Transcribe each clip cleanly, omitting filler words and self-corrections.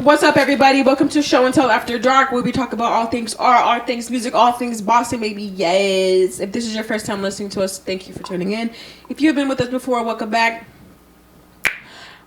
What's up, everybody? Welcome to Show and Tell After Dark, where we talk about all things art, all things music, all things Boston, baby. Yes. If this is your first time listening to us, thank you for tuning in. If you've been with us before, welcome back.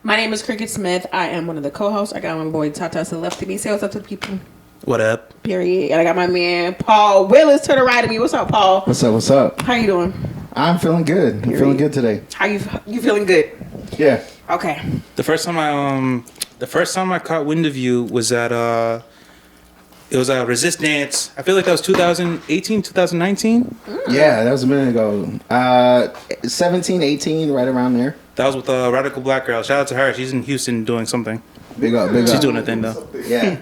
My name is Cricket Smith. I am one of the co-hosts. I got my boy Tata to the left of me. Say what's up to the people. What up? Period. And I got my man Paul Willis to the right of me. What's up, Paul? What's up? What's up? How you doing? I'm feeling good. I'm feeling good today. How you feeling good? Yeah. Okay. The first time I caught wind of you was at it was a Resist Dance. I feel like that was 2018, 2019. Yeah, that was a minute ago. 17, 18, right around there. That was with a Radical Black Girl. Shout out to her. She's in Houston doing something. Big up, big She's up. doing a thing though. Yeah,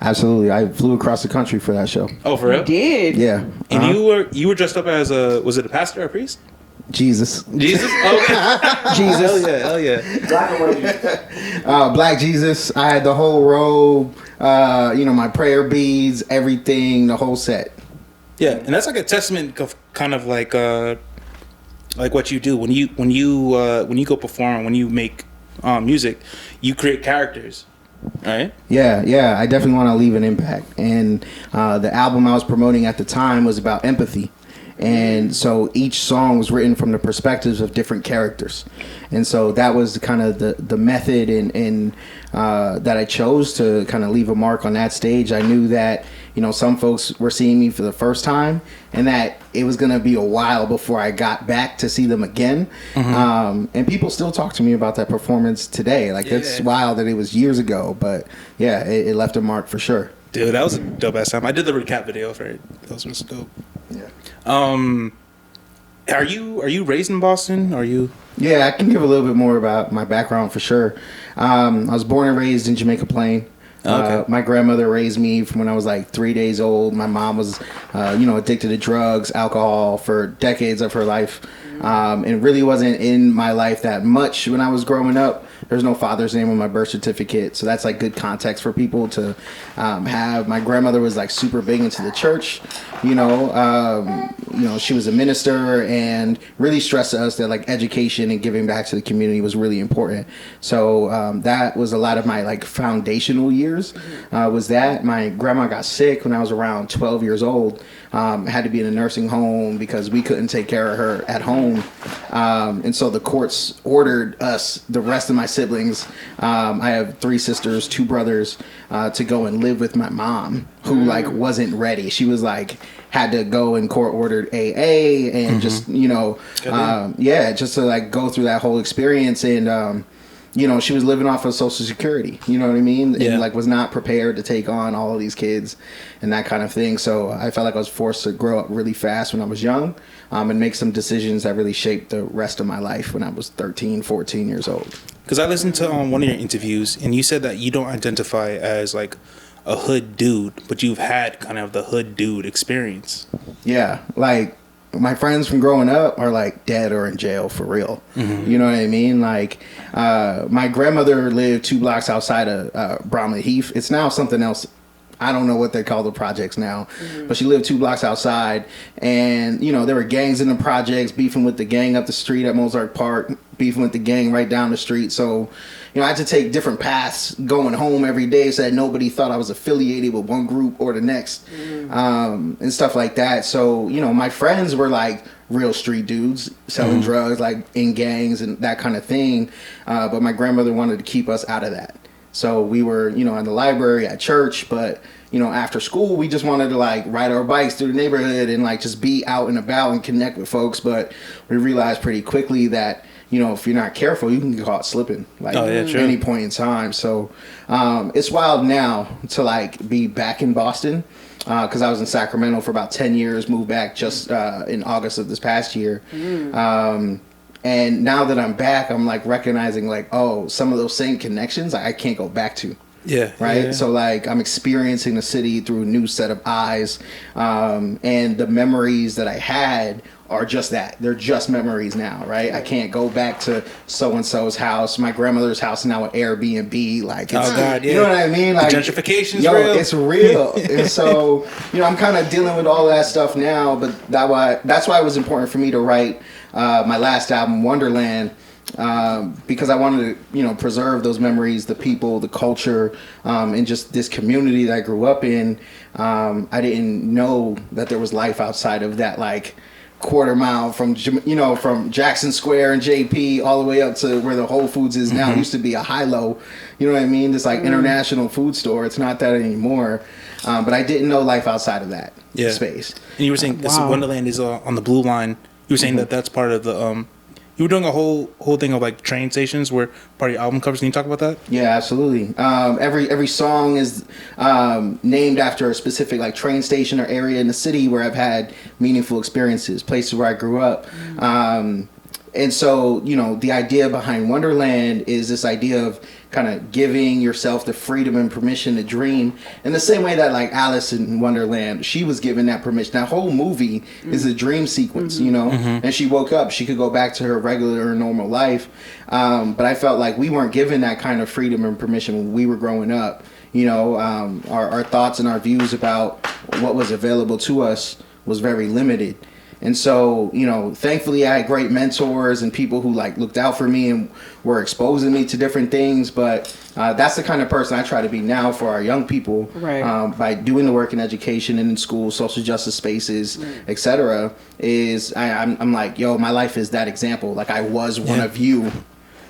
absolutely. I flew across the country for that show. Oh, for real? You did. Yeah. And you were dressed up as was it a pastor or a priest? Jesus. Jesus? Okay. Jesus. Hell yeah. Black Jesus. I had the whole robe, my prayer beads, everything, the whole set. Yeah, and that's like a testament of kind of like what you do when you go perform, when you make music, you create characters, right? Yeah. I definitely want to leave an impact. And the album I was promoting at the time was about empathy. And so each song was written from the perspectives of different characters. And so that was kind of the method and that I chose to kind of leave a mark on that stage. I knew that, some folks were seeing me for the first time and that it was going to be a while before I got back to see them again. Mm-hmm. And people still talk to me about that performance today. It's wild that it was years ago, but yeah, it left a mark for sure. Dude, that was a dope ass time. I did the recap video for it. That was dope. Yeah. Are you raised in Boston? Are you? Yeah, I can give a little bit more about my background for sure. I was born and raised in Jamaica Plain. Okay. My grandmother raised me from when I was like 3 days old. My mom was, addicted to drugs, alcohol for decades of her life. And really wasn't in my life that much when I was growing up. There's no father's name on my birth certificate, so that's like good context for people to have. My grandmother was like super big into the church, she was a minister and really stressed to us that like education and giving back to the community was really important. So that was a lot of my like foundational years. Was that my grandma got sick when I was around 12 years old. Had to be in a nursing home because we couldn't take care of her at home. And so the courts ordered us, the rest of my siblings, I have 3 sisters, 2 brothers, to go and live with my mom, who like wasn't ready. She was like, had to go and court ordered AA and just, just to like go through that whole experience. And, she was living off of Social Security, you know what I mean? Yeah. And like was not prepared to take on all of these kids and that kind of thing. So I felt like I was forced to grow up really fast when I was young, and make some decisions that really shaped the rest of my life when I was 13, 14 years old. Because I listened to one of your interviews and you said that you don't identify as like a hood dude, but you've had kind of the hood dude experience. Yeah, like my friends from growing up are like dead or in jail for real. Mm-hmm. You know what I mean? Like my grandmother lived 2 blocks outside of Bromley Heath. It's now something else. I don't know what they call the projects now, but she lived 2 blocks outside, and there were gangs in the projects, beefing with the gang up the street at Mozart Park, beefing with the gang right down the street. So, I had to take different paths going home every day so that nobody thought I was affiliated with one group or the next, and stuff like that. So, my friends were like real street dudes selling drugs, like in gangs and that kind of thing. But my grandmother wanted to keep us out of that. So we were, in the library, at church, but, after school, we just wanted to like ride our bikes through the neighborhood and like just be out and about and connect with folks. But we realized pretty quickly that, if you're not careful, you can get caught slipping like any point in time. So it's wild now to like be back in Boston because I was in Sacramento for about 10 years, moved back just in August of this past year. And now that I'm back, I'm like recognizing like, oh, some of those same connections I can't go back to. Yeah. Right. Yeah. So like I'm experiencing the city through a new set of eyes. And the memories that I had are just that. They're just memories now. Right. I can't go back to so-and-so's house. My grandmother's house now at Airbnb. Like, it's, oh God, yeah. You know what I mean? Like gentrification is real. It's real. And so, I'm kind of dealing with all of that stuff now, but that's why it was important for me to write my last album, Wonderland, because I wanted to, preserve those memories, the people, the culture, and just this community that I grew up in. I didn't know that there was life outside of that, like, quarter mile from Jackson Square and JP all the way up to where the Whole Foods is now. It used to be a high-low, you know what I mean? This like international food store. It's not that anymore. But I didn't know life outside of that space. And you were saying this Wonderland is on the Blue Line. You were saying that that's part of the you were doing a whole thing of like train stations where part of your album covers. Can you talk about that? Yeah, absolutely. Every song is named after a specific like train station or area in the city where I've had meaningful experiences, places where I grew up. And so, the idea behind Wonderland is this idea of kind of giving yourself the freedom and permission to dream in the same way that like Alice in Wonderland, she was given that permission. That whole movie is a dream sequence, and she woke up, she could go back to her regular normal life. But I felt like we weren't given that kind of freedom and permission when we were growing up. Our thoughts and our views about what was available to us was very limited. And so, thankfully I had great mentors and people who like looked out for me and were exposing me to different things. But that's the kind of person I try to be now for our young people, by doing the work in education and in school, social justice spaces, etc. I'm like, yo, my life is that example. Like I was one of you,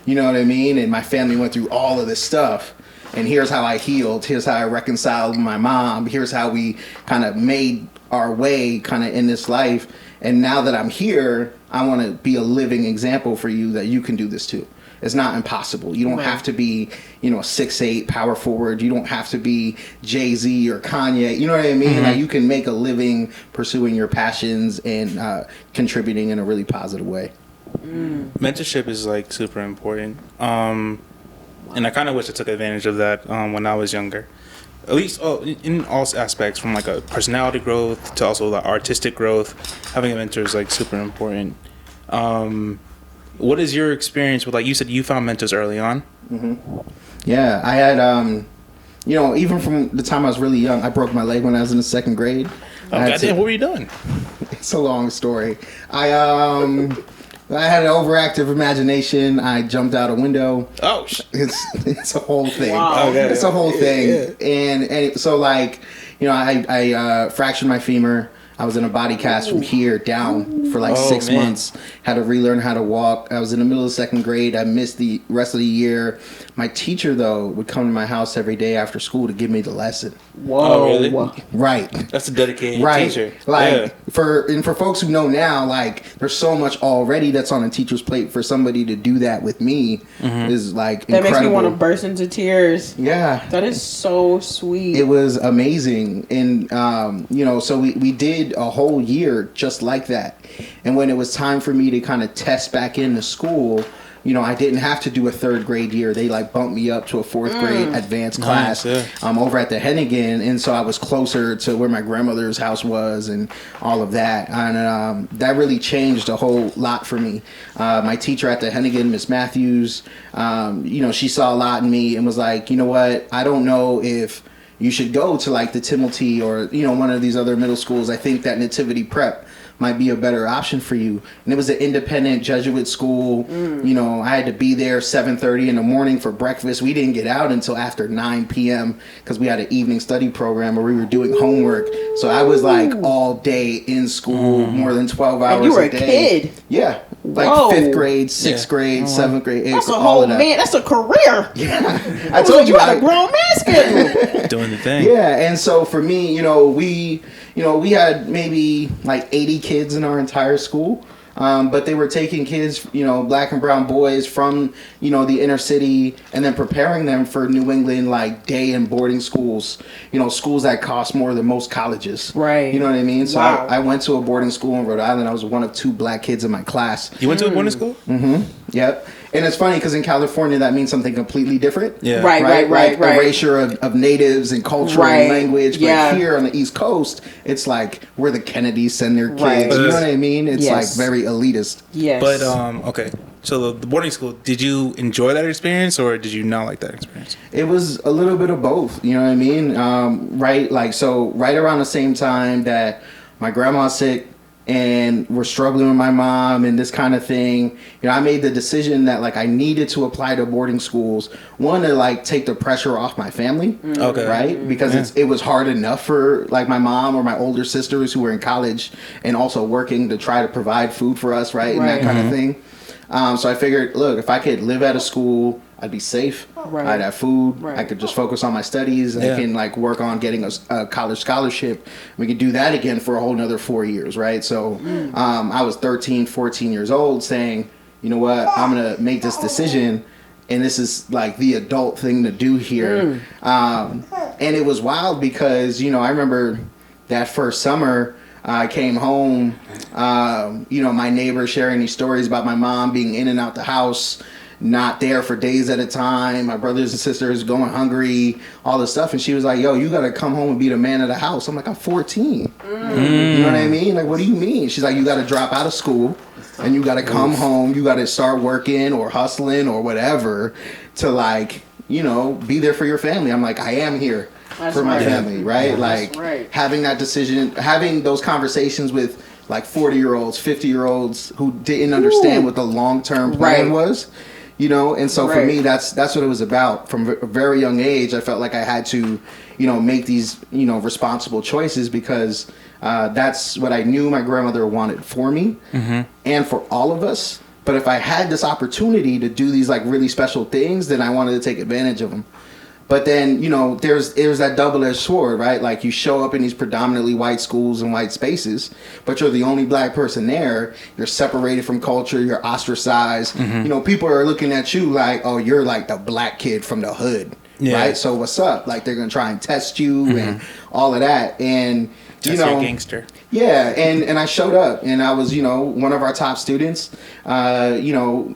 you know what I mean? And my family went through all of this stuff. And here's how I healed. Here's how I reconciled with my mom. Here's how we kind of made our way kind of in this life. And now that I'm here, I want to be a living example for you that you can do this too. It's not impossible. You don't have to be, 6'8", power forward. You don't have to be Jay-Z or Kanye. You know what I mean? Like you can make a living pursuing your passions and contributing in a really positive way. Mentorship is like super important. And I kind of wish I took advantage of that when I was younger. At least in all aspects, from like a personality growth to also the artistic growth. Having a mentor is like super important. What is your experience with, like you said, you found mentors early on? Yeah, I had, even from the time I was really young, I broke my leg when I was in the second grade. Oh, goddamn, what were you doing? It's a long story. I had an overactive imagination. I jumped out a window. Oh, it's a whole thing. Wow. Okay. It's a whole thing. And so like, I fractured my femur. I was in a body cast from here down for like 6 months. Had to relearn how to walk. I was in the middle of second grade. I missed the rest of the year. My teacher, though, would come to my house every day after school to give me the lesson. Whoa. Oh, really? Right. That's a dedicated teacher. Like, for folks who know now, like, there's so much already that's on a teacher's plate. For somebody to do that with me is, like, that incredible. makes me want to burst into tears. Yeah. That is so sweet. It was amazing. And, so we did a whole year just like that. And when it was time for me to kind of test back into school, I didn't have to do a third grade year. They like bumped me up to a fourth grade advanced class over at the Hennigan. And so I was closer to where my grandmother's house was and all of that. And that really changed a whole lot for me. My teacher at the Hennigan, Miss Matthews, she saw a lot in me and was like, you know what? I don't know if you should go to like the Timothy or, one of these other middle schools. I think that Nativity Prep might be a better option for you. And it was an independent Jesuit school. I had to be there 7:30 in the morning for breakfast. We didn't get out until after 9 p.m. because we had an evening study program where we were doing homework. So I was like all day in school, more than 12 hours and you were a day. A kid. Yeah. Like 5th grade, 6th grade, 7th grade, 8th grade. That's a whole man. That's a career. Yeah. I told you a grown man schedule. Doing the thing. Yeah. And so for me, we had maybe like 80 kids in our entire school. But they were taking kids, black and brown boys from, the inner city and then preparing them for New England, like day and boarding schools, schools that cost more than most colleges. Right. You know what I mean? So Wow. I went to a boarding school in Rhode Island. I was one of 2 black kids in my class. You went to a boarding school? Yep. And it's funny because in California, that means something completely different. Yeah. Right. Like erasure of natives and culture and language. But here on the East Coast, it's like where the Kennedys send their kids. Right. You know what I mean? It's like very elitist. Yes. But, okay. So the boarding school, did you enjoy that experience or did you not like that experience? It was a little bit of both. You know what I mean? Right around the same time that my grandma's sick, and were struggling with my mom and this kind of thing, you know, I made the decision that like I needed to apply to boarding schools. One, to like take the pressure off my family, Okay. right? Because it was hard enough for like my mom or my older sisters who were in college and also working to try to provide food for us, right? And that kind of thing. So I figured, look, if I could live at a school, I'd be safe. Right. I'd have food. Right. I could just focus on my studies. And I can like work on getting a college scholarship. We could do that again for a whole nother 4 years, right? So I was 13, 14 years old saying, you know what, I'm going to make this decision. And this is like the adult thing to do here. And it was wild because, you know, I remember that first summer, I came home, you know, my neighbor sharing these stories about my mom being in and out the house, not there for days at a time, my brothers and sisters going hungry, all this stuff. And she was like, yo, you got to come home and be the man of the house. I'm like, I'm 14. You know what I mean? Like, what do you mean? She's like, you got to drop out of school and you got to come home. You got to start working or hustling or whatever to like, you know, be there for your family. I'm like, I am here. That's For my right. family, right? Yeah, like that's right. having that decision, having those conversations with like 40-year-olds, 50-year-olds who didn't understand what the long-term plan Right. was, you know. And so for Right. me, that's what it was about. From a very young age, I felt like I had to, you know, make these, you know, responsible choices because that's what I knew my grandmother wanted for me and for all of us. But if I had this opportunity to do these like really special things, then I wanted to take advantage of them. But then, you know, there's that double-edged sword, right? Like you show up in these predominantly white schools and white spaces, but you're the only black person there. You're separated from culture. You're ostracized. You know, people are looking at you like, oh, you're like the black kid from the hood, right? So what's up? Like they're going to try and test you and all of that. And, you know, You're a gangster. yeah, and I showed up, and I was, you know, one of our top students. You know,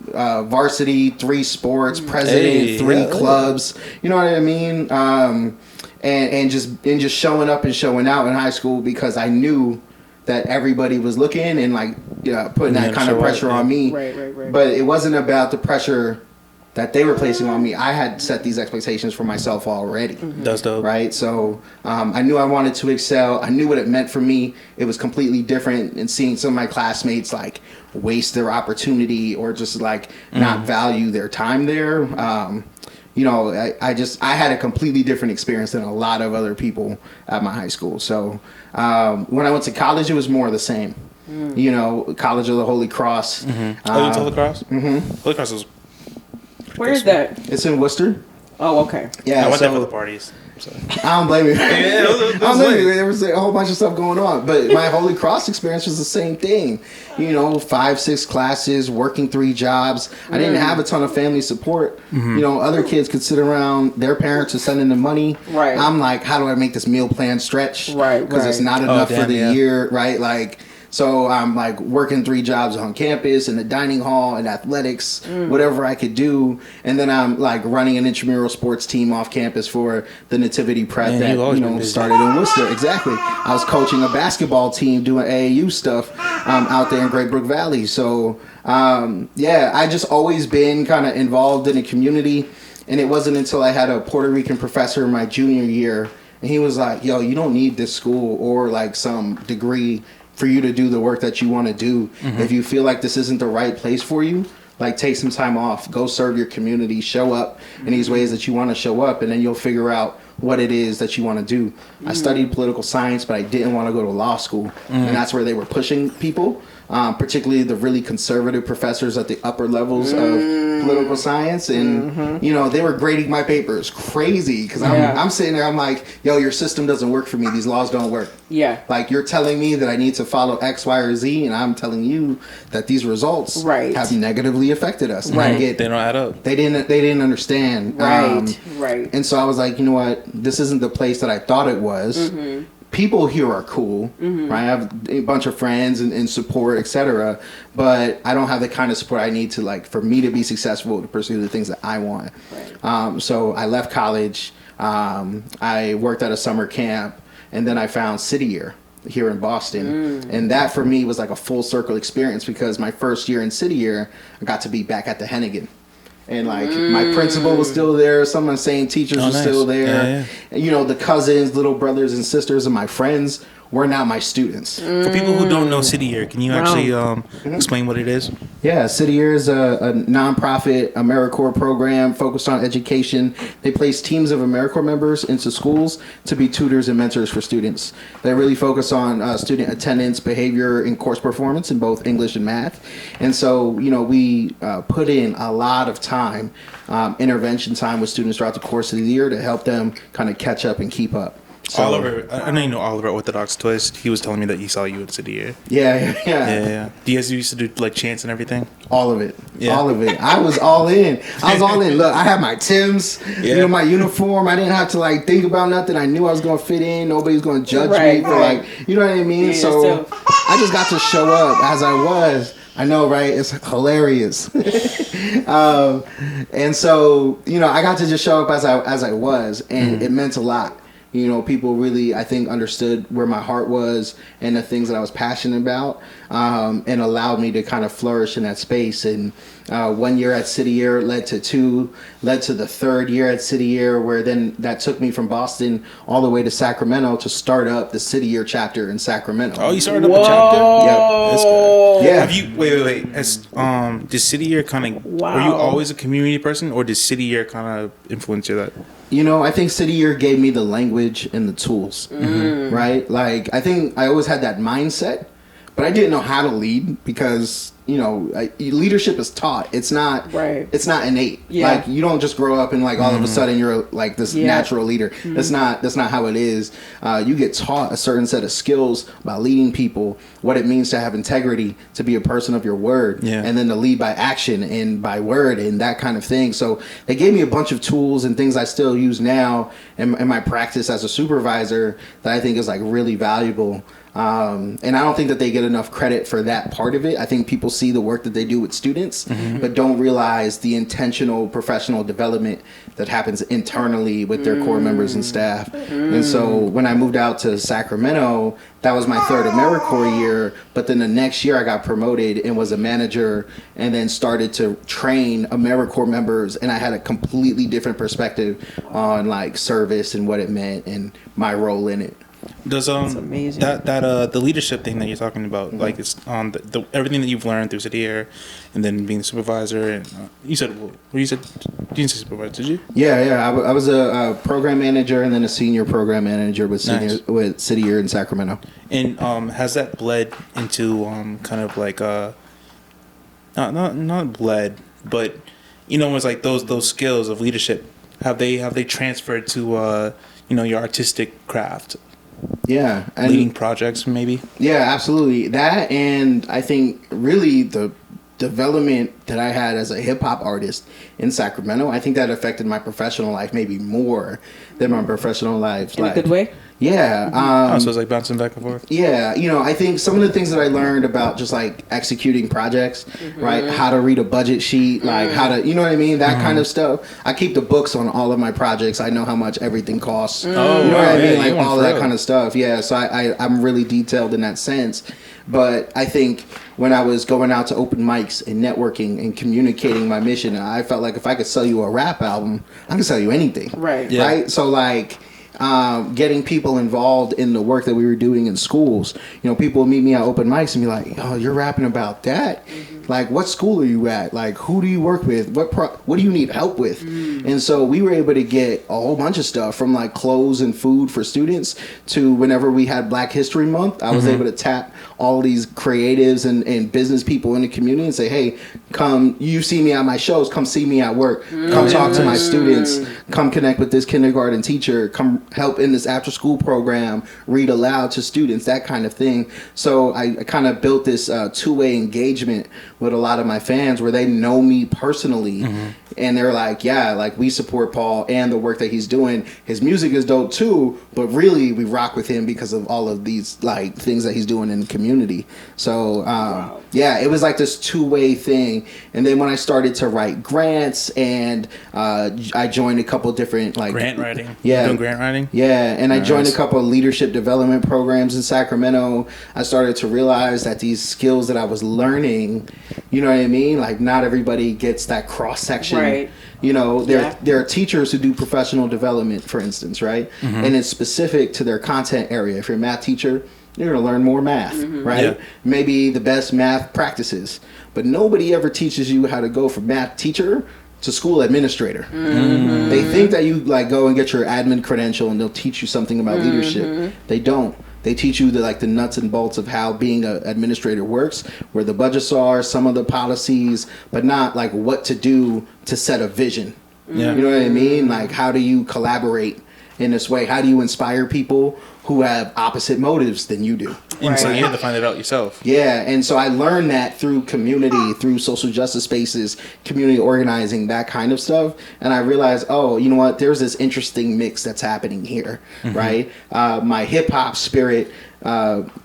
varsity, 3 sports, president, 3 clubs. You know what I mean? And just showing up and showing out in high school because I knew that everybody was looking and like putting that kind of pressure on me. Right. But it wasn't about the pressure that they were placing on me. I had set these expectations for myself already. That's dope. Right? So I knew I wanted to excel. I knew what it meant for me. It was completely different. And seeing some of my classmates like waste their opportunity or just like not value their time there. You know, I had a completely different experience than a lot of other people at my high school. So when I went to college, it was more of the same. You know, College of the Holy Cross. Oh, you went to Holy Cross? Holy Cross was... Where is that? It's in Worcester. Oh, okay. Yeah, I went there for the parties. So. I don't blame you. it I don't blame you. There was a whole bunch of stuff going on, but my Holy Cross experience was the same thing. You know, 5, 6 classes, working 3 jobs. I didn't have a ton of family support. You know, other kids could sit around. Their parents are sending them money. Right. I'm like, how do I make this meal plan stretch? Right. Because it's not enough for the year. Right. Like. So I'm like working 3 jobs on campus in the dining hall and athletics, whatever I could do. And then I'm like running an intramural sports team off campus for the Nativity Prep that, you know, started in Worcester. Exactly. I was coaching a basketball team doing AAU stuff out there in Great Brook Valley. So, yeah, I just always been kind of involved in the community. And it wasn't until I had a Puerto Rican professor in my junior year. And he was like, yo, you don't need this school or like some degree for you to do the work that you want to do. If you feel like this isn't the right place for you, like take some time off, go serve your community, show up in these ways that you want to show up, and then you'll figure out what it is that you want to do. I studied political science, but I didn't want to go to law school. And that's where they were pushing people, particularly the really conservative professors at the upper levels of political science. And, you know, they were grading my papers crazy because I'm sitting there, I'm like, yo, your system doesn't work for me. These laws don't work. Yeah. Like, you're telling me that I need to follow X, Y, or Z, and I'm telling you that these results have negatively affected us. Right. They don't add up. They didn't understand. Right. And so I was like, you know what? This isn't the place that I thought it was. People here are cool, right? I have a bunch of friends and support, etc. But I don't have the kind of support I need to, like, for me to be successful to pursue the things that I want. Right. So I left college. I worked at a summer camp, and then I found City Year here in Boston. And that for me was like a full circle experience because my first year in City Year, I got to be back at the Hennigan. And like my principal was still there, some of the same teachers were still there. And, you know, the cousins, little brothers and sisters of my friends were not my students. For people who don't know City Year, can you actually explain what it is? Yeah, City Year is a nonprofit Americorps program focused on education. They place teams of Americorps members into schools to be tutors and mentors for students. They really focus on student attendance, behavior, and course performance in both English and math. And so, we put in a lot of time, intervention time with students throughout the course of the year to help them kind of catch up and keep up. So, Oliver, I know you know Oliver Orthodox Twist. He was telling me that he saw you at City Year. Yeah. Do you guys used to do like chants and everything? All of it. Yeah. All of it. I was all in. Look, I had my Timbs, my uniform. I didn't have to like think about nothing. I knew I was going to fit in. Nobody's going to judge me for like, you know what I mean? Yeah, so I just got to show up as I was. I know, right? It's hilarious. And so, I got to just show up as I was, and it meant a lot. People really, I think, understood where my heart was and the things that I was passionate about, and allowed me to kind of flourish in that space. And 1 year at City Year led to the third year at City Year, where then that took me from Boston all the way to Sacramento to start up the City Year chapter in Sacramento. Oh, you started up a chapter? Yep. That's good. Yeah. Have you, wait. Did City Year kind of, were you always a community person, or did City Year kind of influence you that? I think City Year gave me the language and the tools, right? Like, I think I always had that mindset, but I didn't know how to lead because, leadership is taught. It's not It's not innate. Yeah. Like, you don't just grow up and like all of a sudden you're like this natural leader. That's not how it is. You get taught a certain set of skills about leading people, what it means to have integrity, to be a person of your word, and then to lead by action and by word and that kind of thing. So they gave me a bunch of tools and things I still use now in my practice as a supervisor that I think is like really valuable. And I don't think that they get enough credit for that part of it. I think people see the work that they do with students, but don't realize the intentional professional development that happens internally with their core members and staff. And so when I moved out to Sacramento, that was my third Americorps year. But then the next year I got promoted and was a manager and then started to train Americorps members. And I had a completely different perspective on like service and what it meant and my role in it. Does amazing. the leadership thing that you're talking about, like it's the everything that you've learned through City Year, and then being a supervisor, and you said you didn't say supervisor, did you? Yeah. I was a program manager and then a senior program manager with City Year in Sacramento. And has that bled into kind of like not bled, but it's like those skills of leadership, have they transferred to your artistic craft? Yeah. And leading projects, maybe? Yeah, absolutely. That, and I think really the development that I had as a hip-hop artist in Sacramento, I think that affected my professional life maybe more than my professional life. In a good way? Yeah. So it's like bouncing back and forth? Yeah. I think some of the things that I learned about just like executing projects, right? How to read a budget sheet, like how to, you know what I mean? That kind of stuff. I keep the books on all of my projects. I know how much everything costs. You know what I mean? Like all of that kind of stuff. Yeah. So I'm really detailed in that sense. But I think when I was going out to open mics and networking and communicating my mission, I felt like if I could sell you a rap album, I could sell you anything. Right. Yeah. Right. So like, getting people involved in the work that we were doing in schools. People would meet me at open mics and be like, "Oh, you're rapping about that? Like, what school are you at? Like, who do you work with? What do you need help with?" And so we were able to get a whole bunch of stuff from like clothes and food for students to whenever we had Black History Month, I was able to tap all these creatives and business people in the community and say, "Hey, come, you see me at my shows, come see me at work, come talk to my students, come connect with this kindergarten teacher, come help in this after school program, read aloud to students," that kind of thing. So I kind of built this two-way engagement with a lot of my fans where they know me personally and they're like, yeah, like we support Paul and the work that he's doing. His music is dope too, but really we rock with him because of all of these like things that he's doing in the community. So yeah, it was like this two-way thing. And then when I started to write grants and I joined a couple different like grant writing. Yeah. You're doing grant writing? Yeah, and I joined a couple of leadership development programs in Sacramento. I started to realize that these skills that I was learning, you know what I mean? Like not everybody gets that cross section You know, there are teachers who do professional development, for instance, right? And it's specific to their content area. If you're a math teacher, you're going to learn more math, right? Yeah. Maybe the best math practices. But nobody ever teaches you how to go from math teacher to school administrator. They think that you like go and get your admin credential and they'll teach you something about leadership. They don't. They teach you the nuts and bolts of how being an administrator works, where the budgets are, some of the policies, but not like what to do to set a vision. Yeah. You know what I mean? Like, how do you collaborate in this way? How do you inspire people who have opposite motives than you do? And so you have to find it out yourself. Yeah, and so I learned that through community, through social justice spaces, community organizing, that kind of stuff. And I realized, oh, you know what? There's this interesting mix that's happening here, right? My hip hop spirit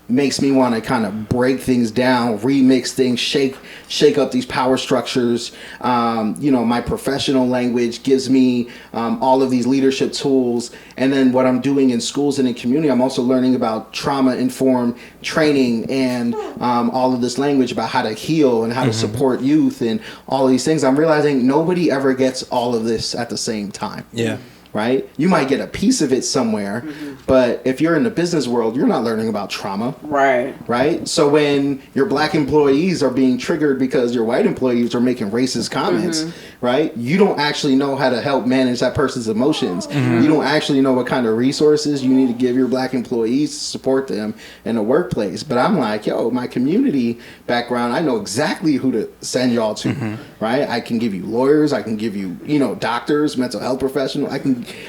makes me want to kind of break things down, remix things, shake up these power structures. My professional language gives me all of these leadership tools. And then what I'm doing in schools and in community, I'm also learning about trauma-informed training and all of this language about how to heal and how to support youth and all of these things. I'm realizing nobody ever gets all of this at the same time. Yeah. Right? You might get a piece of it somewhere, but if you're in the business world, you're not learning about trauma. Right? So when your black employees are being triggered because your white employees are making racist comments, right? You don't actually know how to help manage that person's emotions. You don't actually know what kind of resources you need to give your black employees to support them in the workplace. But I'm like, yo, my community background, I know exactly who to send y'all to, right? I can give you lawyers, I can give you, doctors, mental health professionals.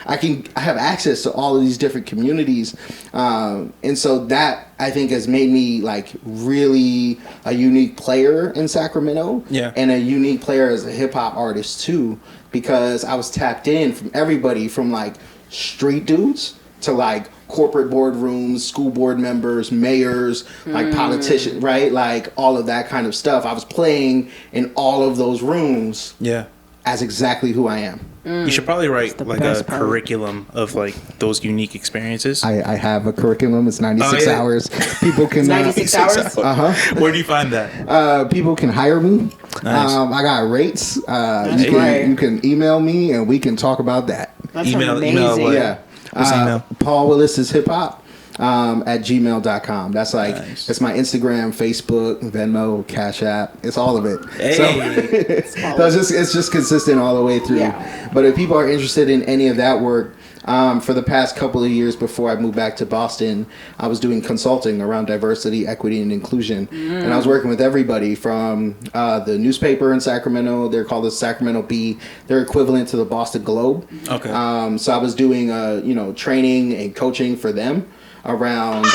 I have access to all of these different communities, and so that I think has made me like really a unique player in Sacramento, and a unique player as a hip hop artist too, because I was tapped in from everybody from like street dudes to like corporate boardrooms, school board members, mayors, like politicians, right? Like all of that kind of stuff. I was playing in all of those rooms. Yeah. As exactly who I am. You should probably write like a part. curriculum of like those unique experiences. I have a curriculum. It's 96 hours. People can 96 hours. Where do you find that? People can hire me. Nice. I got rates. You can email me and we can talk about that. That's Email amazing. what? Yeah. What's the email? Paul Willis is hip hop. At gmail.com. That's like, Nice. It's my Instagram, Facebook, Venmo, Cash App. It's all of it. Hey. So it's just consistent all the way through. Yeah. But if people are interested in any of that work, for the past couple of years before I moved back to Boston, I was doing consulting around diversity, equity, and inclusion. And I was working with everybody from the newspaper in Sacramento. They're called the Sacramento Bee. They're equivalent to the Boston Globe. Okay. So I was doing, training and coaching for them around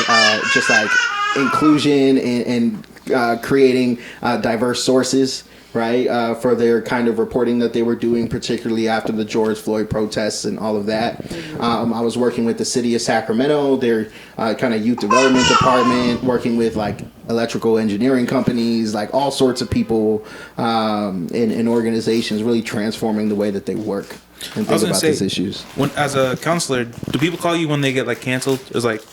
just like inclusion and creating diverse sources, right, for their kind of reporting that they were doing, particularly after the George Floyd protests and all of that. I was working with the city of Sacramento, their kind of youth development department, working with like electrical engineering companies, like all sorts of people in organizations, really transforming the way that they work and think about these issues. When, as a counselor, do people call you when they get like canceled? It's like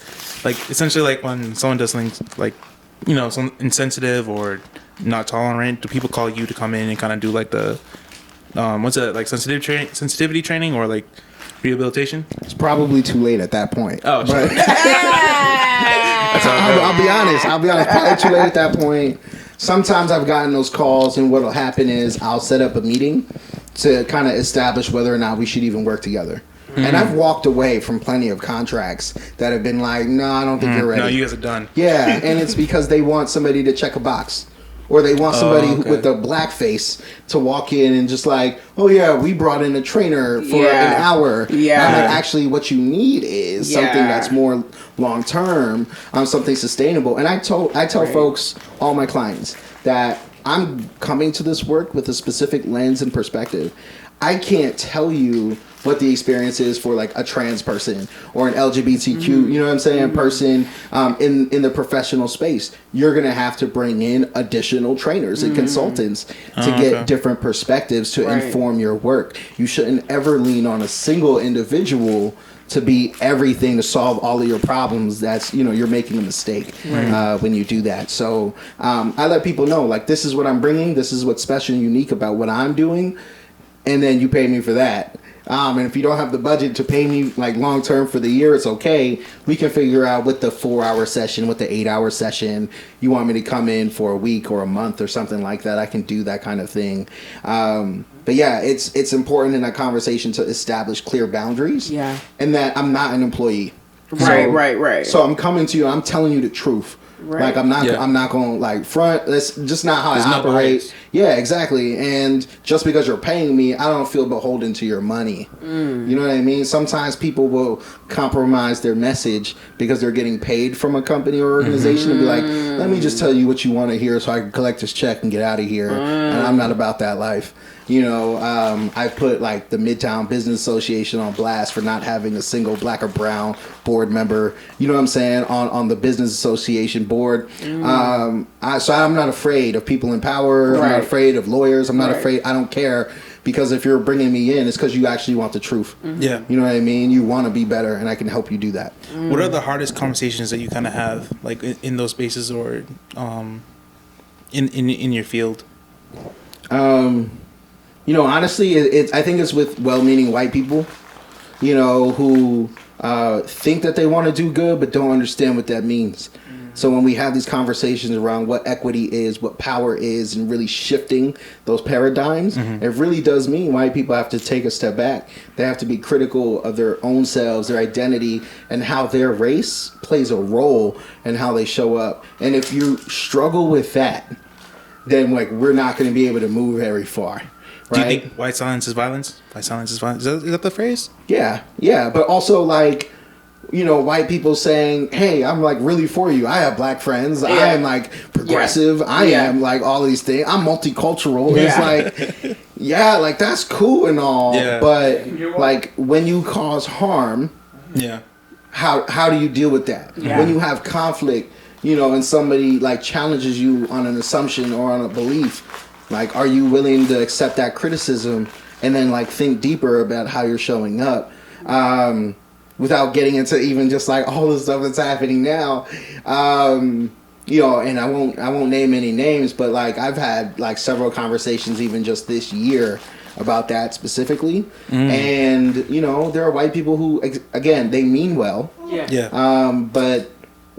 essentially like when someone does things like, some insensitive or not tolerant. Do people call you to come in and kind of do like the what's it like sensitivity training or like rehabilitation? It's probably too late at that point. Oh, but I'll be honest. Probably too late at that point. Sometimes I've gotten those calls, and what'll happen is I'll set up a meeting to kind of establish whether or not we should even work together. And I've walked away from plenty of contracts that have been like, no, I don't think you're ready. No, you guys are done. Yeah, and it's because they want somebody to check a box. Or they want somebody with a black face to walk in and just like, oh yeah, we brought in a trainer for an hour. Yeah. Like, actually, what you need is something that's more long term, something sustainable. And I tell folks, all my clients, that I'm coming to this work with a specific lens and perspective. I can't tell you what the experience is for like a trans person or an LGBTQ, you know what I'm saying, person in the professional space. You're going to have to bring in additional trainers and consultants to get different perspectives to inform your work. You shouldn't ever lean on a single individual to be everything to solve all of your problems. That's, you're making a mistake when you do that. So I let people know, like, this is what I'm bringing. This is what's special and unique about what I'm doing. and then you pay me for that. And if you don't have the budget to pay me like long term for the year, it's okay. We can figure out with the 4-hour session, with the 8-hour session. You want me to come in for a week or a month or something like that? I can do that kind of thing. But yeah, it's important in a conversation to establish clear boundaries. Yeah. And that I'm not an employee. Right. So I'm coming to you. I'm telling you the truth. Right. Like I'm not going to like front. That's just not how I operate. Bias. Yeah, exactly. And just because you're paying me, I don't feel beholden to your money. You know what I mean? Sometimes people will compromise their message because they're getting paid from a company or organization and be like, let me just tell you what you want to hear so I can collect this check and get out of here. And I'm not about that life. You know, I put like the Midtown Business Association on blast for not having a single black or brown board member. You know what I'm saying? On the Business Association board. So I'm not afraid of people in power. I'm not afraid of lawyers. I'm not afraid. I don't care. Because if you're bringing me in, it's because you actually want the truth. Yeah. You know what I mean? You want to be better, and I can help you do that. What are the hardest conversations that you kind of have, like in those spaces or in your field? You know, honestly, I think it's with well-meaning white people, you know, who think that they want to do good but don't understand what that means. So when we have these conversations around what equity is, what power is, and really shifting those paradigms, it really does mean white people have to take a step back. They have to be critical of their own selves, their identity, and how their race plays a role in how they show up. And if you struggle with that, then like we're not going to be able to move very far. Do you Right? think white silence is violence? White silence is violence. Is that the phrase? Yeah. But also, like, you know, white people saying, hey, I'm like really for you. I have black friends. I am like progressive. I am like all these things. I'm multicultural. It's like, yeah, like that's cool and all. Yeah. But like when you cause harm, Yeah. how do you deal with that? Yeah. When you have conflict, you know, and somebody like challenges you on an assumption or on a belief, like, are you willing to accept that criticism and then like think deeper about how you're showing up, without getting into even just like all the stuff that's happening now, you know, and I won't name any names, but like I've had like several conversations even just this year about that specifically, and you know, there are white people who again, they mean well, but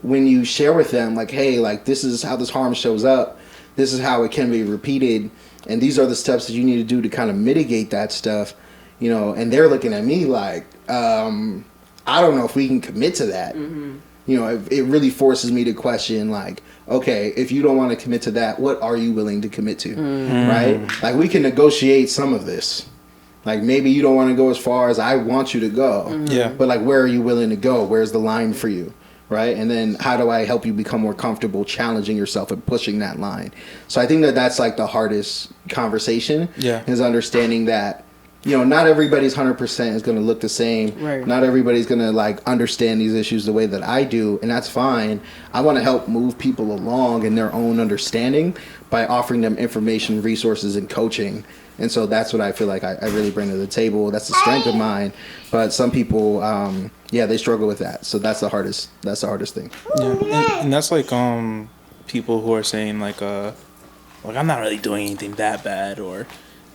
when you share with them like, hey, like this is how this harm shows up, this is how it can be repeated, and these are the steps that you need to do to kind of mitigate that stuff, you know, and they're looking at me like, I don't know if we can commit to that. You know, it really forces me to question like, okay, if you don't want to commit to that, what are you willing to commit to, right? Like we can negotiate some of this. Like maybe you don't want to go as far as I want you to go, but like where are you willing to go? Where's the line for you? Right? And then how do I help you become more comfortable challenging yourself and pushing that line? So I think that that's like the hardest conversation, is understanding that, you know, not everybody's 100% is going to look the same. Right. Not everybody's going to like understand these issues the way that I do. And that's fine. I want to help move people along in their own understanding by offering them information, resources, and coaching. And so that's what I feel like I really bring to the table. That's the strength of mine. But some people, they struggle with that. So that's the hardest thing. Yeah. And that's like people who are saying like I'm not really doing anything that bad, or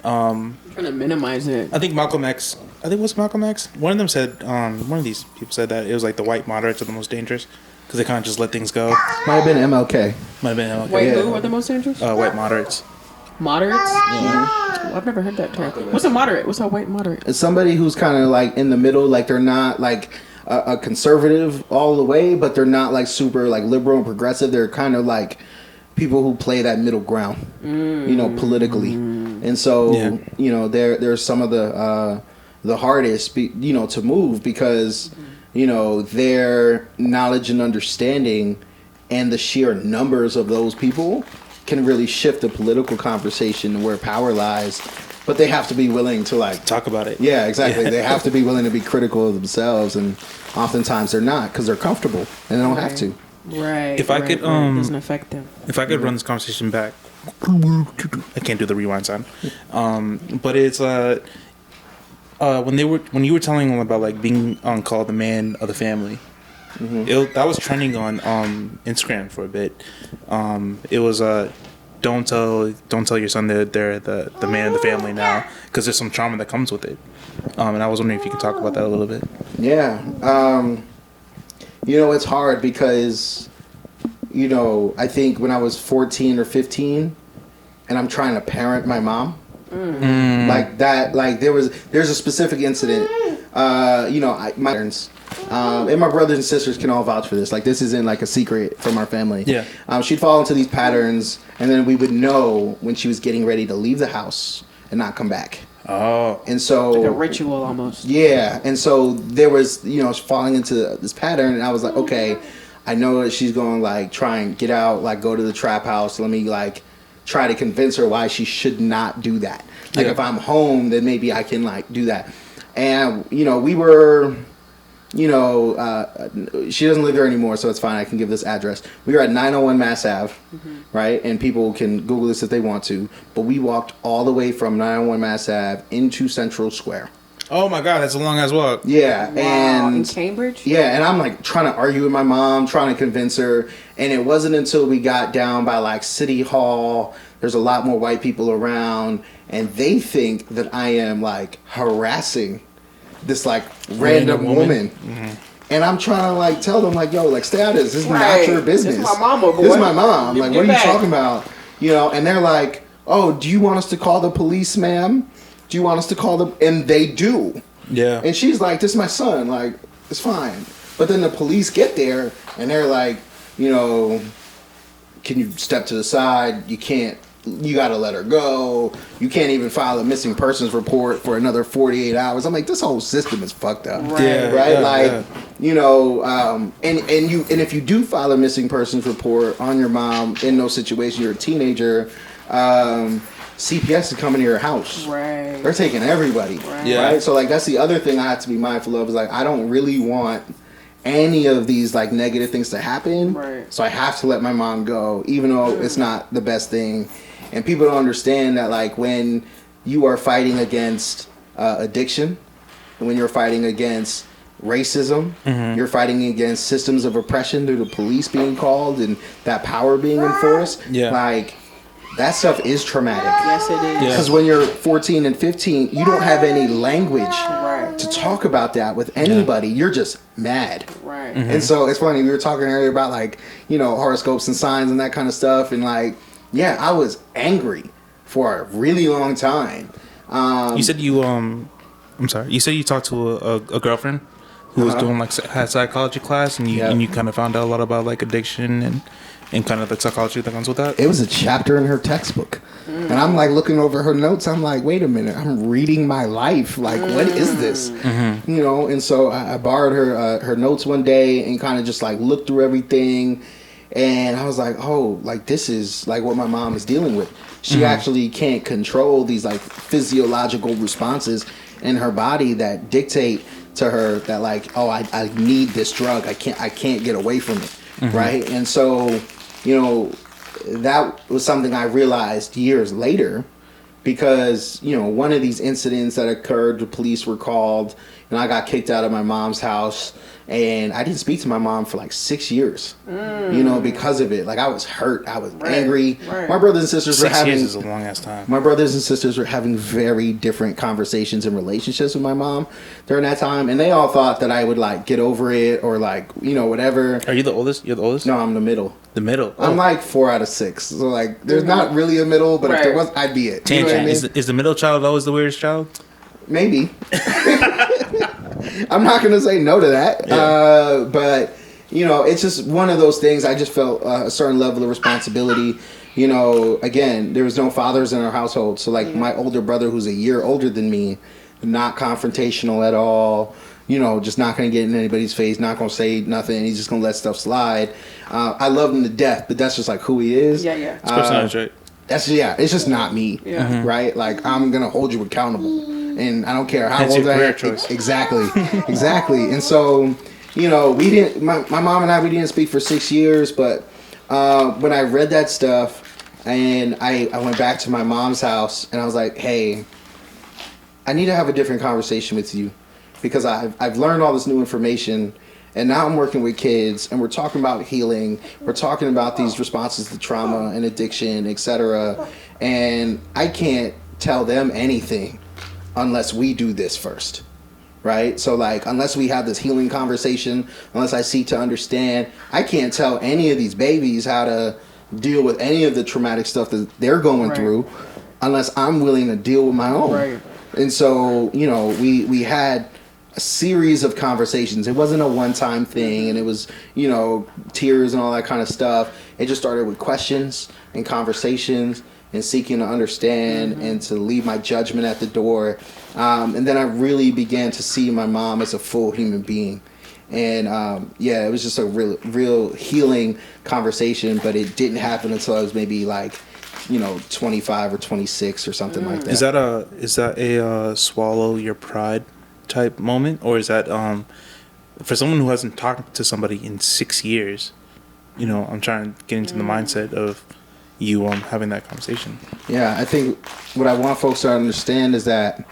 Trying to minimize it. I think Malcolm X. What's Malcolm X? One of them said, one of these people said that it was like the white moderates are the most dangerous because they kind of just let things go. Might have been MLK. Might have been White Yeah. who are the most dangerous? white moderates. Moderates? Well, I've never heard that term. What's a moderate? What's a white moderate? It's somebody who's kind of like in the middle, like they're not like a conservative all the way, but they're not like super like liberal and progressive. They're kind of like people who play that middle ground, you know, politically. And so, you know, there's some of the hardest, you know, to move because, you know, their knowledge and understanding and the sheer numbers of those people can really shift the political conversation where power lies, but they have to be willing to like Talk about it. Yeah, exactly. They have to be willing to be critical of themselves, and oftentimes they're not because they're comfortable and they don't have to. Right. If I could, it doesn't affect them. If I could run this conversation back, I can't do the rewind sound. But it's when you were telling them about like being called the man of the family. That was trending on Instagram for a bit. It was don't tell your son they're the man of the family now, because there's some trauma that comes with it. And I was wondering if you could talk about that a little bit. Yeah. It's hard because, I think when I was 14 or 15 and I'm trying to parent my mom, like that, like there's a specific incident, my parents, and my brothers and sisters can all vouch for this. Like, this isn't like a secret from our family. Yeah. She'd fall into these patterns, and then we would know when she was getting ready to leave the house and not come back. Oh. And so, like a ritual almost. Yeah. And so there was, falling into this pattern, and I was like, okay, I know that she's going to like try and get out, like go to the trap house. Let me like try to convince her why she should not do that. Like, if I'm home, then maybe I can like do that. And, we were, she doesn't live there anymore, so it's fine. I can give this address. We were at 901 Mass Ave, right? And people can Google this if they want to. But we walked all the way from 901 Mass Ave into Central Square. Oh my God, that's a long ass walk. Yeah. Wow. And In Cambridge? Yeah, and I'm like trying to argue with my mom, trying to convince her. And it wasn't until we got down by like City Hall, there's a lot more white people around, and they think that I am like harassing this like random woman. And I'm trying to like tell them like, yo, like stay out of this. This is not your business. This is my mama, boy. This is my mom. Like, Get what are back. you talking about? And they're like, oh, do you want us to call the police, ma'am? Do you want us to call them? And they do. Yeah. And she's like, this is my son. Like, it's fine. But then the police get there and they're like, can you step to the side? You can't. You got to let her go. You can't even file a missing persons report for another 48 hours. I'm like, this whole system is fucked up. Right. Yeah, Right? yeah, like, yeah. And if you do file a missing persons report on your mom in no situation, you're a teenager, CPS is coming to your house. Right. They're taking everybody. Right. Yeah. Right? So, like, that's the other thing I have to be mindful of is, like, I don't really want any of these, like, negative things to happen. Right. So I have to let my mom go, even though it's not the best thing. And people don't understand that, like, when you are fighting against addiction, when you're fighting against racism, you're fighting against systems of oppression through the police being called and that power being enforced, like, that stuff is traumatic. Yes, it is. Because when you're 14 and 15, you don't have any language to talk about that with anybody. You're just mad. Right. And so it's funny, we were talking earlier about, like, horoscopes and signs and that kind of stuff. And, like, yeah, I was angry for a really long time. You said I'm sorry. You said you talked to a girlfriend who was doing like had psychology class, and you kind of found out a lot about like addiction and kind of the psychology that comes with that. It was a chapter in her textbook, and I'm like looking over her notes. I'm like, wait a minute, I'm reading my life. Like, what is this? And so I borrowed her notes one day and kind of just like looked through everything. And I was like, oh, like this is like what my mom is dealing with. She actually can't control these like physiological responses in her body that dictate to her that like, oh, I need this drug. I can't get away from it. Right. And so, that was something I realized years later because, one of these incidents that occurred, the police were called and I got kicked out of my mom's house. And I didn't speak to my mom for like 6 years, because of it. Like, I was hurt. I was angry. Right. My brothers and sisters were having 6 years is a long ass time. My brothers and sisters were having very different conversations and relationships with my mom during that time. And they all thought that I would like get over it or like, whatever. Are you the oldest? You're the oldest? No, I'm the middle. The middle. I'm like 4 out of 6. So like, there's not really a middle, but if there was, I'd be it. Tangent. I mean? Is the middle child always the weirdest child? Maybe. I'm not going to say no to that. Yeah. But, it's just one of those things. I just felt a certain level of responsibility. Again, there was no fathers in our household. So, like, my older brother, who's a year older than me, not confrontational at all. Just not going to get in anybody's face, not going to say nothing. He's just going to let stuff slide. I love him to death, but that's just, like, who he is. Yeah, yeah. It's personality trait. It's just not me. Yeah. Right? Like, I'm going to hold you accountable. And I don't care how That's old your I career am. choice. Exactly. And so, we didn't. My mom and I, we didn't speak for 6 years. But when I read that stuff, and I went back to my mom's house, and I was like, hey, I need to have a different conversation with you, because I've learned all this new information, And now I'm working with kids, and we're talking about healing. We're talking about these responses to trauma and addiction, etc. And I can't tell them anything unless we do this first, right? So, like, unless we have this healing conversation, unless I seek to understand, I can't tell any of these babies how to deal with any of the traumatic stuff that they're going through unless I'm willing to deal with my own. Right. And so, you know, we had a series of conversations. It wasn't a one-time thing, and it was, you know, tears and all that kind of stuff. It just started with questions and conversations and seeking to understand and to leave my judgment at the door. And then I really began to see my mom as a full human being. And yeah, it was just a real healing conversation, but it didn't happen until I was maybe like, you know, 25 or 26 or something like that. Is that a swallow your pride type moment, or is that for someone who hasn't talked to somebody in 6 years? You know, I'm trying to get into the mindset of you having that conversation. Yeah, I think what I want folks to understand is that,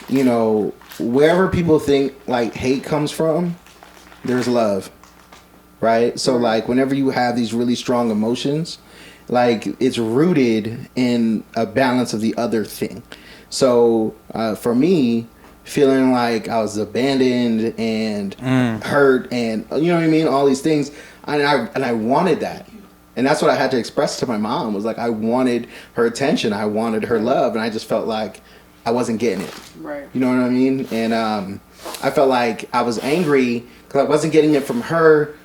you know, wherever people think like hate comes from, there's love, right? So like whenever you have these really strong emotions, like it's rooted in a balance of the other thing. So for me, feeling like I was abandoned and hurt and, you know what I mean, all these things, and I wanted that. And that's what I had to express to my mom, was like I wanted her attention, I wanted her love, and I just felt like I wasn't getting it. Right. You know what I mean? And I felt like I was angry because I wasn't getting it from her.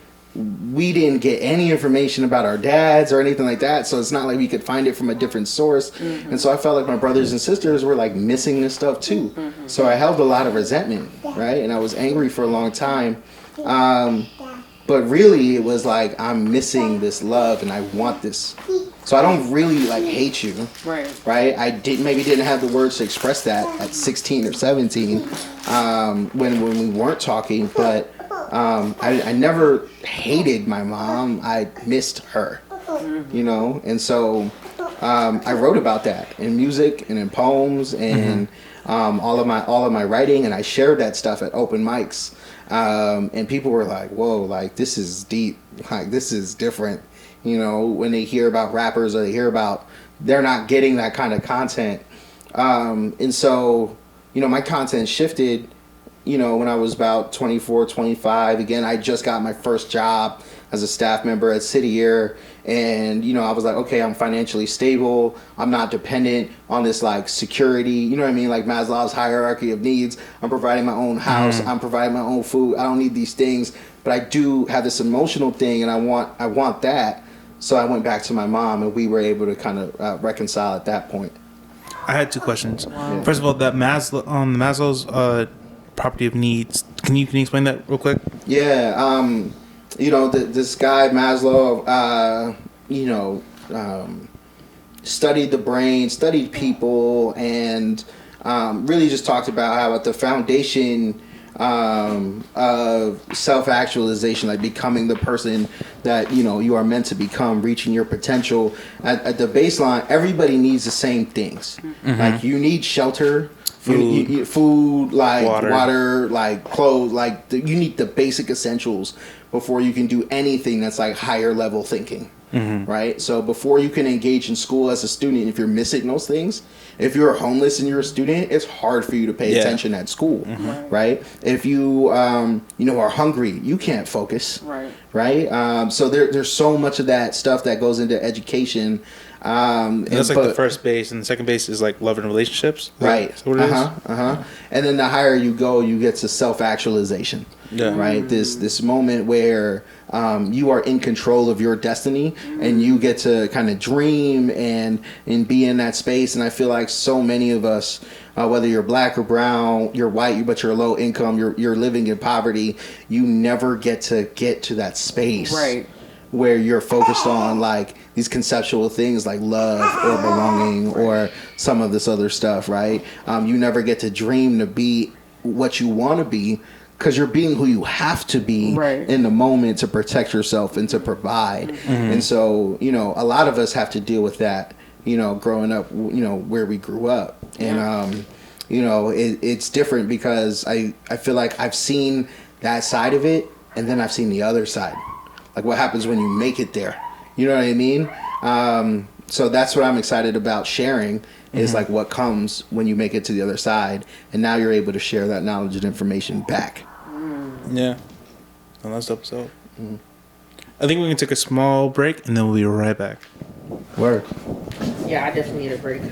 We didn't get any information about our dads or anything like that, so it's not like we could find it from a different source. And so I felt like my brothers and sisters were like missing this stuff too. So I held a lot of resentment, right? And I was angry for a long time. But really, it was like, I'm missing this love and I want this. So I don't really like hate you, right? I maybe didn't have the words to express that at 16 or 17 when we weren't talking, but I never hated my mom. I missed her, you know? And so I wrote about that in music and in poems and all of my writing, and I shared that stuff at open mics. And people were like, whoa, like this is deep, like this is different, you know, when they hear about rappers or they hear about, they're not getting that kind of content. And so, you know, my content shifted, you know, when I was about 24, 25. Again, I just got my first job as a staff member at City Year. And, you know, I was like, okay, I'm financially stable. I'm not dependent on this like security, you know what I mean? Like Maslow's hierarchy of needs. I'm providing my own house. I'm providing my own food. I don't need these things, but I do have this emotional thing, and I want that. So I went back to my mom, and we were able to kind of reconcile at that point. I had two questions. Wow. First of all, that Maslow's property of needs. Can you explain that real quick? Yeah. You know, this guy Maslow, you know, studied the brain, studied people, and really just talked about how at the foundation of self-actualization, like becoming the person that, you know, you are meant to become, reaching your potential. At the baseline, everybody needs the same things. Like you need shelter. Food, like water, like clothes, like you need the basic essentials before you can do anything that's like higher level thinking, right? So before you can engage in school as a student, if you're missing those things, if you're homeless and you're a student, it's hard for you to pay attention at school, right? If you you know, are hungry, you can't focus, right? So there's so much of that stuff that goes into education. And that's like the first base, and the second base is like love and relationships. Right. And then the higher you go, you get to self-actualization. Yeah. Right. This moment where you are in control of your destiny, and you get to kind of dream and be in that space. And I feel like so many of us, whether you're black or brown, you're white, but you're low income, you're living in poverty, you never get to that space. Right. Where you're focused on like these conceptual things like love or belonging or some of this other stuff, right? You never get to dream to be what you want to be, because you're being who you have to be in the moment to protect yourself and to provide. And so, you know, a lot of us have to deal with that, you know, growing up, you know, where we grew up. And, you know, it's different because I feel like I've seen that side of it and then I've seen the other side, like what happens when you make it there. You know what I mean? So that's what I'm excited about sharing is like what comes when you make it to the other side, and now you're able to share that knowledge and information back. Yeah. Well, that's dope. So, I think we can take a small break and then we'll be right back. Word. Yeah, I definitely need a break.